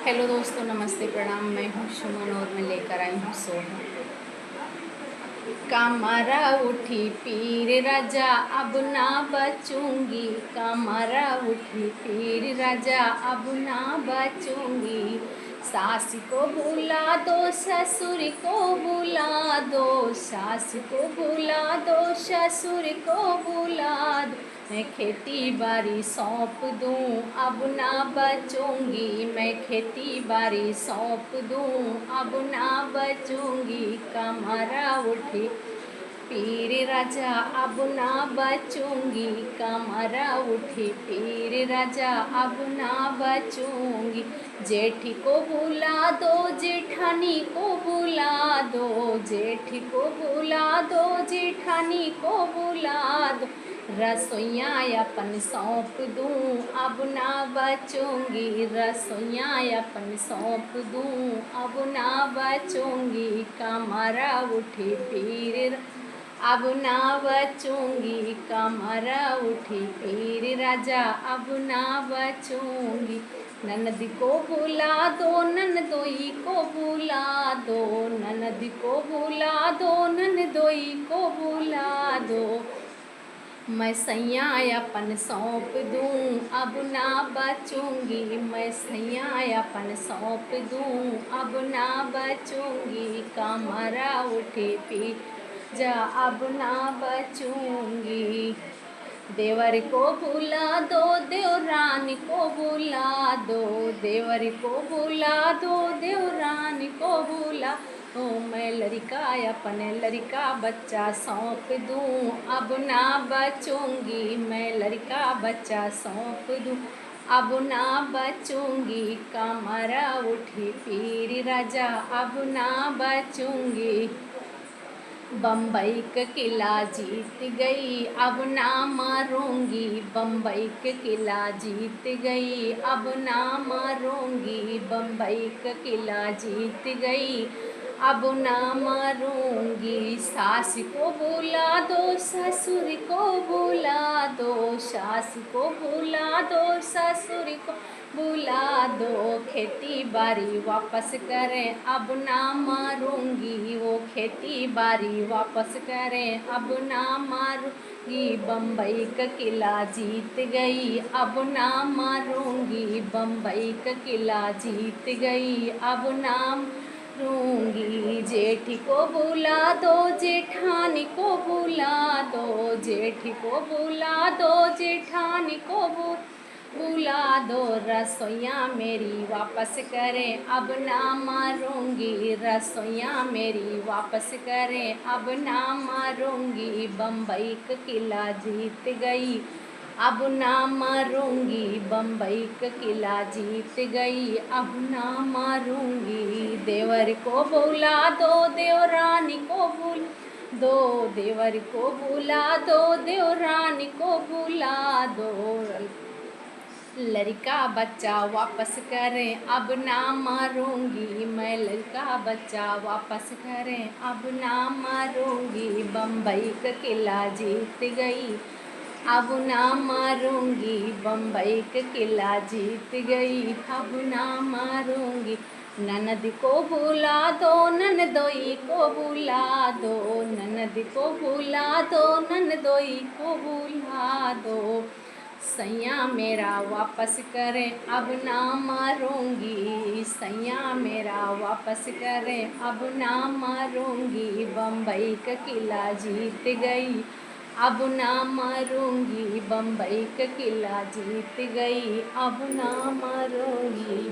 Hello दोस्तों, नमस्ते, प्रणाम। मैं हूँ सुमन और मैं लेकर आई हूँ सोहम। कमरा उठी पीर राजा अब ना बचूंगी, कमरा उठी पीर राजा अब ना बचूंगी। सास को बुला दो, ससुर को बुला दो, सास को बुला दो, ससुर को बुला दो। मैं खेती बाड़ी सौंप दूँ अब ना बचूंगी, मैं खेती बाड़ी सौंप दूँ अब ना बचूंगी। कमरा उठी पीर राजा अब ना बचूंगी, कमरा उठी पीर राजा अब ना बचूंगी। जेठी को बुला दो, जेठानी को बुला दो, जेठी को बुला दो, जेठानी को बुला दो। रसोइया अपन सौंप दूँ अब ना बचूंगी, रसोइया अपन सौंप दूँ अब ना बचूंगी। कमरा उठी पीर अब ना बचूंगी, कमरा उठी पीर राजा अब ना बचूंगी। ननद को बुला दो, ननदोई को बुला दो, ननद को बुला दो, ननदोई को बुला दो। मैं सैया अपन सौंप दूँ अब ना बचूंगी, मैं सैया अपन सौंप दूँ अब ना बचूंगी। कमरा उठी पी जा अब ना बचूंगी। देवर को बुला दो, देवरानी को बुला दो, देवर को बुला दो, देवरानी को बुला दो। मैं लड़का अपने लड़का बच्चा सौंप दूँ अब ना बचूंगी, मैं लड़का बच्चा सौंप दूँ अब ना बचूंगी। कमरा उठी पीर राजा अब ना बचूंगी। बम्बई का किला जीत गई अब ना मारूंगी, बम्बई का किला जीत गई अब ना मारूंगी, बम्बई का किला जीत गई अब ना मारूंगी। सास को बुला दो, ससुर को बुला दो, सास को बुला दो, ससुर को बुला दो। खेती बाड़ी वापस करें अब ना मारूंगी, वो खेती बाड़ी वापस करें अब ना मारूंगी। बम्बई का किला जीत गई अब ना मारूंगी, बम्बई का किला जीत गई अब ना मारूंगी। जेठी को बुला दो, जेठानी को बुला दो, जेठी को बुला दो, जेठानी को बुला दो। रसोइया मेरी वापस करें अब ना मारूंगी, रसोइया मेरी वापस करें अब ना मारूंगी। बम्बई का किला जीत गई अब ना मारूंगी, बम्बई का किला जीत गई अब ना मारूंगी। देवर को बुला दो, देवरानी को बुला दो, देवर को बुला दो, देवरानी को बुला दो। लड़का बच्चा वापस करें अब ना मारूंगी, मैं लड़का बच्चा वापस करें अब ना मारूंगी। बम्बई का किला जीत गई अब ना मारूंगी, बम्बई का किला जीत गई अब ना मारूंगी। ननद को बुला दो, ननदोई को बुला दो, ननद को बुला दो, ननदोई को बुला दो। सैया मेरा वापस करें अब ना मारूंगी, सैया मेरा वापस करें अब ना मारूंगी। बम्बई का किला जीत गई अब ना मारूंगी, बम्बई का किला जीत गई अब ना मारूंगी।